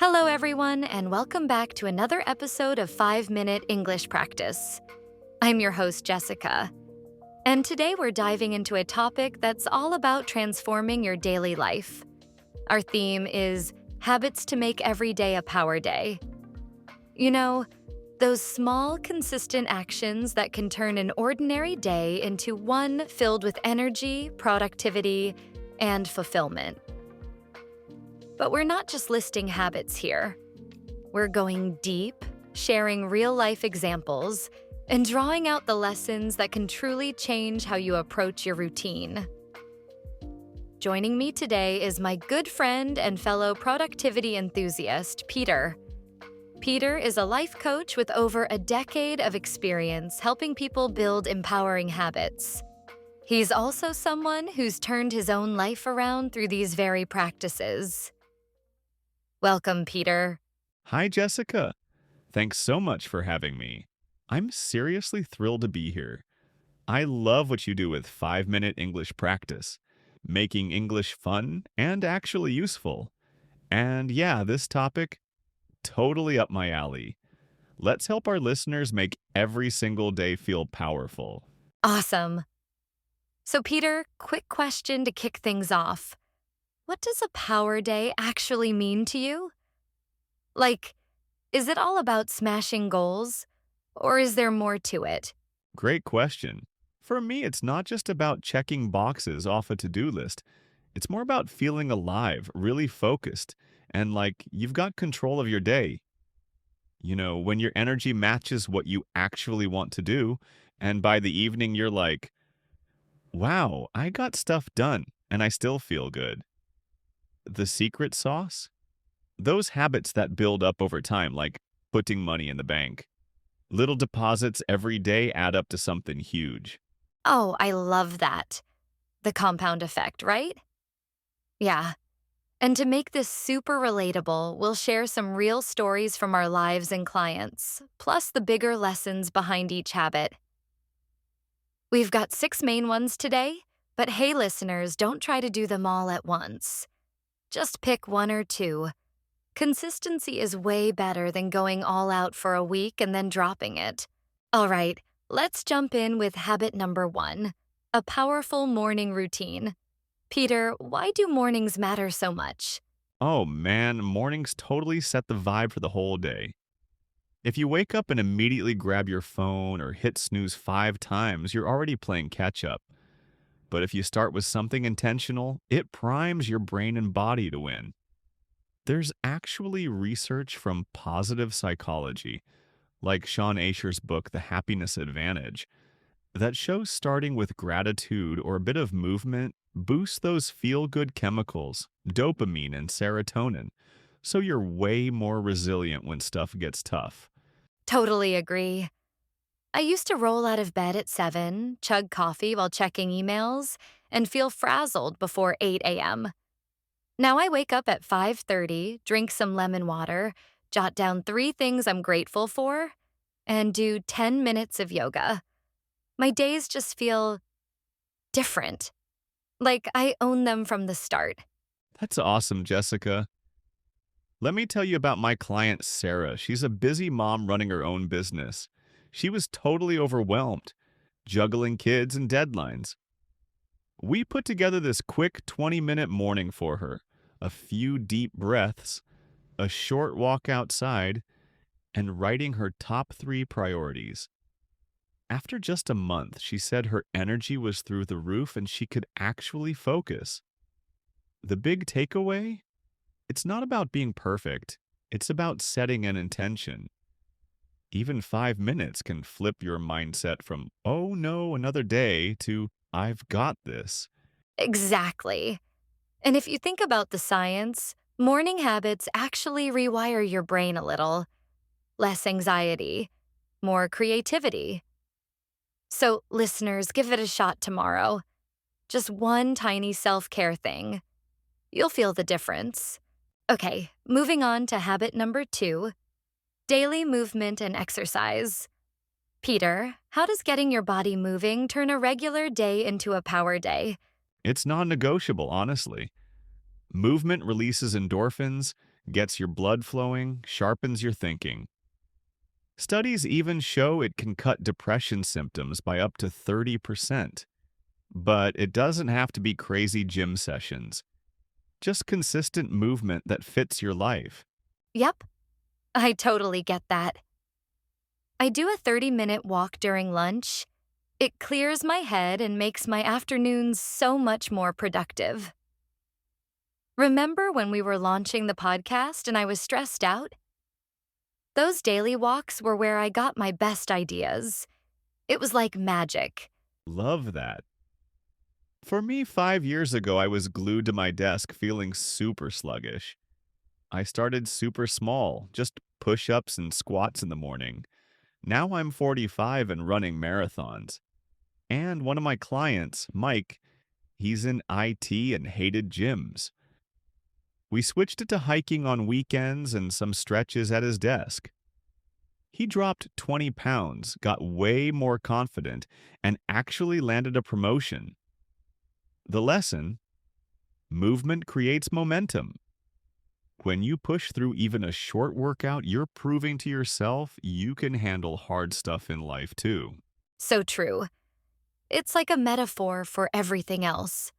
Hello, everyone, and welcome back to another episode of 5 Minute English Practice. I'm your host, Jessica, and today we're diving into a topic that's all about transforming your daily life. Our theme is habits to make every day a power day. You know, those small, consistent actions that can turn an ordinary day into one filled with energy, productivity, and fulfillment. But we're not just listing habits here. We're going deep, sharing real-life examples, and drawing out the lessons that can truly change how you approach your routine. Joining me today is my good friend and fellow productivity enthusiast, Peter. Peter is a life coach with over a decade of experience helping people build empowering habits. He's also someone who's turned his own life around through these very practices. Welcome, Peter. Hi, Jessica. Thanks so much for having me. I'm seriously thrilled to be here. I love what you do with 5 Minute English Practice, making English fun and actually useful. And yeah, this topic, totally up my alley. Let's help our listeners make every single day feel powerful. Awesome. So, Peter, quick question to kick things off. What does a power day actually mean to you? Like, is it all about smashing goals? Or is there more to it? Great question. For me, it's not just about checking boxes off a to-do list. It's more about feeling alive, really focused, and like you've got control of your day. You know, when your energy matches what you actually want to do, and by the evening you're like, wow, I got stuff done, and I still feel good. The secret sauce? Those habits that build up over time, like putting money in the bank. Little deposits every day add up to something huge. Oh, I love that. The compound effect, right? Yeah. And to make this super relatable, we'll share some real stories from our lives and clients, plus the bigger lessons behind each habit. We've got 6 main ones today, but hey, listeners, don't try to do them all at once. Just pick one or two. Consistency is way better than going all out for a week and then dropping it. All right, let's jump in with habit number 1, a powerful morning routine. Peter, why do mornings matter so much? Oh man, mornings totally set the vibe for the whole day. If you wake up and immediately grab your phone or hit snooze 5 times, you're already playing catch up. But if you start with something intentional, it primes your brain and body to win. There's actually research from positive psychology, like Sean Asher's book, The Happiness Advantage, that shows starting with gratitude or a bit of movement boosts those feel-good chemicals, dopamine and serotonin, so you're way more resilient when stuff gets tough. Totally agree. I used to roll out of bed at 7, chug coffee while checking emails, and feel frazzled before 8 a.m. Now I wake up at 5:30, drink some lemon water, jot down 3 things I'm grateful for, and do 10 minutes of yoga. My days just feel different, like I own them from the start. That's awesome, Jessica. Let me tell you about my client, Sarah. She's a busy mom running her own business. She was totally overwhelmed, juggling kids and deadlines. We put together this quick 20-minute morning for her, a few deep breaths, a short walk outside, and writing her top 3 priorities. After just a month, she said her energy was through the roof and she could actually focus. The big takeaway? It's not about being perfect. It's about setting an intention. Even 5 minutes can flip your mindset from, oh no, another day, to, I've got this. Exactly. And if you think about the science, morning habits actually rewire your brain a little. Less anxiety, more creativity. So, listeners, give it a shot tomorrow. Just one tiny self-care thing. You'll feel the difference. Okay, moving on to habit number 2, daily movement and exercise. Peter, how does getting your body moving turn a regular day into a power day? It's non-negotiable, honestly. Movement releases endorphins, gets your blood flowing, sharpens your thinking. Studies even show it can cut depression symptoms by up to 30%. But it doesn't have to be crazy gym sessions, just consistent movement that fits your life. Yep, I totally get that. I do a 30-minute walk during lunch. It clears my head and makes my afternoons so much more productive. Remember when we were launching the podcast and I was stressed out? Those daily walks were where I got my best ideas. It was like magic. Love that. For me, 5 years ago, I was glued to my desk feeling super sluggish. I started super small, just push ups and squats in the morning. Now I'm 45 and running marathons. And one of my clients, Mike, he's in IT and hated gyms. We switched it to hiking on weekends and some stretches at his desk. He dropped 20 pounds, got way more confident, and actually landed a promotion. The lesson: movement creates momentum. When you push through even a short workout, you're proving to yourself you can handle hard stuff in life too. So true. It's like a metaphor for everything else.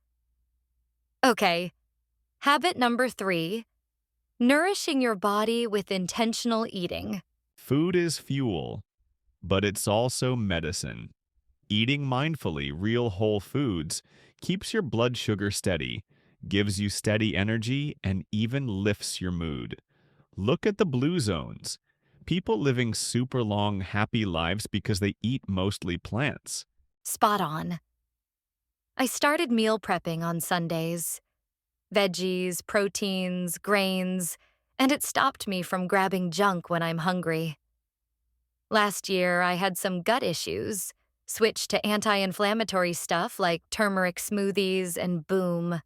Okay, habit number 3, nourishing your body with intentional eating. Food is fuel, but it's also medicine. Eating mindfully real whole foods keeps your blood sugar steady, gives you steady energy, and even lifts your mood. Look at the blue zones. People living super long, happy lives because they eat mostly plants. Spot on. I started meal prepping on Sundays. Veggies, proteins, grains, and it stopped me from grabbing junk when I'm hungry. Last year, I had some gut issues, switched to anti-inflammatory stuff like turmeric smoothies, and boom,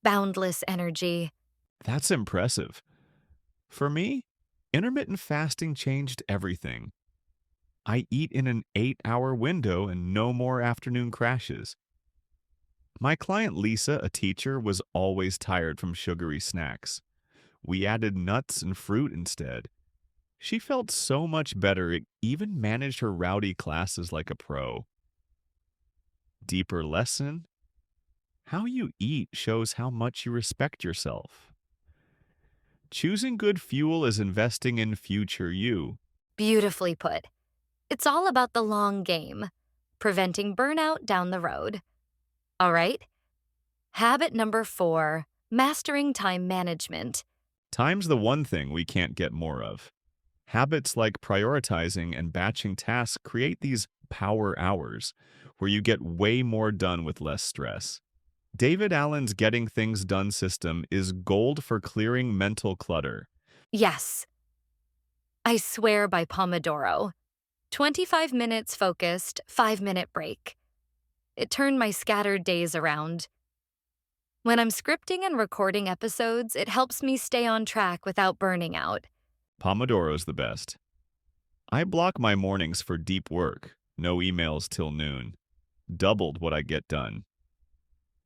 boundless energy. That's impressive. For me, intermittent fasting changed everything. I eat in an 8-hour window and no more afternoon crashes. My client Lisa, a teacher, was always tired from sugary snacks. We added nuts and fruit instead. She felt so much better, it even managed her rowdy classes like a pro. Deeper lesson: how you eat shows how much you respect yourself. Choosing good fuel is investing in future you. Beautifully put. It's all about the long game, preventing burnout down the road. All right? Habit number 4, mastering time management. Time's the one thing we can't get more of. Habits like prioritizing and batching tasks create these power hours where you get way more done with less stress. David Allen's Getting Things Done system is gold for clearing mental clutter. Yes, I swear by Pomodoro. 25 minutes focused, 5-minute break. It turned my scattered days around. When I'm scripting and recording episodes, it helps me stay on track without burning out. Pomodoro's the best. I block my mornings for deep work, no emails till noon. Doubled what I get done.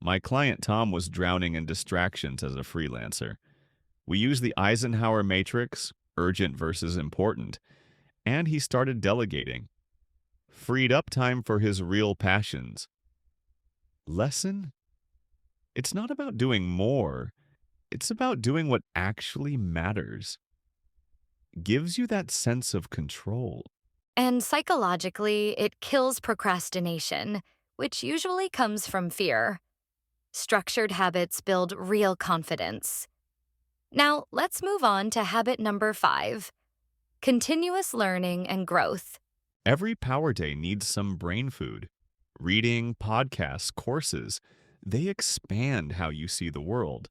My client Tom was drowning in distractions as a freelancer. We used the Eisenhower matrix, urgent versus important, and he started delegating. Freed up time for his real passions. Lesson: it's not about doing more, it's about doing what actually matters. Gives you that sense of control. And psychologically, it kills procrastination, which usually comes from fear. Structured habits build real confidence. Now, let's move on to habit number 5, continuous learning and growth. Every power day needs some brain food. Reading, podcasts, courses, they expand how you see the world.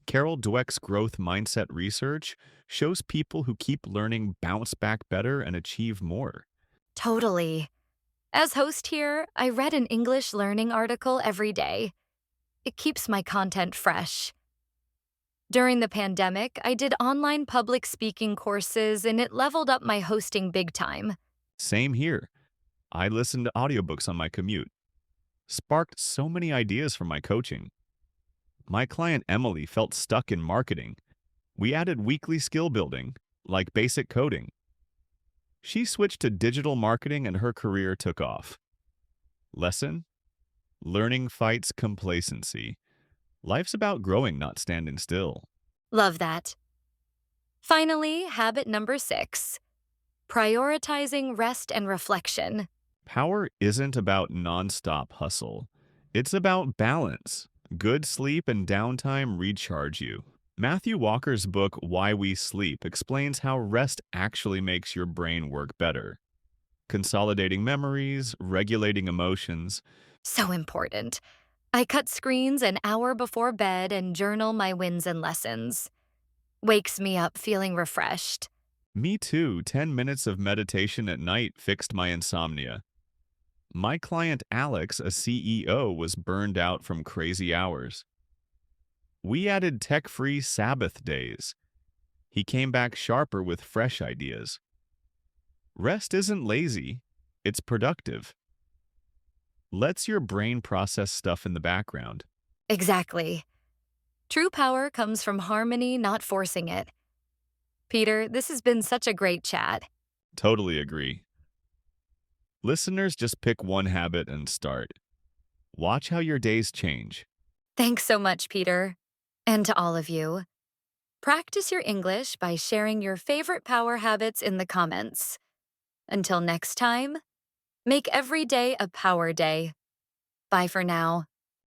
Carol Dweck's growth mindset research shows people who keep learning bounce back better and achieve more. Totally. As host here, I read an English learning article every day. It keeps my content fresh. During the pandemic, I did online public speaking courses and it leveled up my hosting big time. Same here. I listened to audiobooks on my commute. Sparked so many ideas from my coaching. My client Emily felt stuck in marketing. We added weekly skill building, like basic coding. She switched to digital marketing and her career took off. Lesson? Learning fights complacency. Life's about growing, not standing still. Love that. Finally, habit number 6, prioritizing rest and reflection. Power isn't about nonstop hustle. It's about balance. Good sleep and downtime recharge you. Matthew Walker's book, Why We Sleep, explains how rest actually makes your brain work better. Consolidating memories, regulating emotions. So important. I cut screens an hour before bed and journal my wins and lessons. Wakes me up feeling refreshed. Me too, 10 minutes of meditation at night fixed my insomnia. My client Alex, a CEO, was burned out from crazy hours. We added tech-free Sabbath days. He came back sharper with fresh ideas. Rest isn't lazy, it's productive. Lets your brain process stuff in the background. Exactly. True power comes from harmony, not forcing it. Peter, this has been such a great chat. Totally agree. Listeners, just pick one habit and start. Watch how your days change. Thanks so much, Peter. And to all of you, practice your English by sharing your favorite power habits in the comments. Until next time, make every day a power day. Bye for now.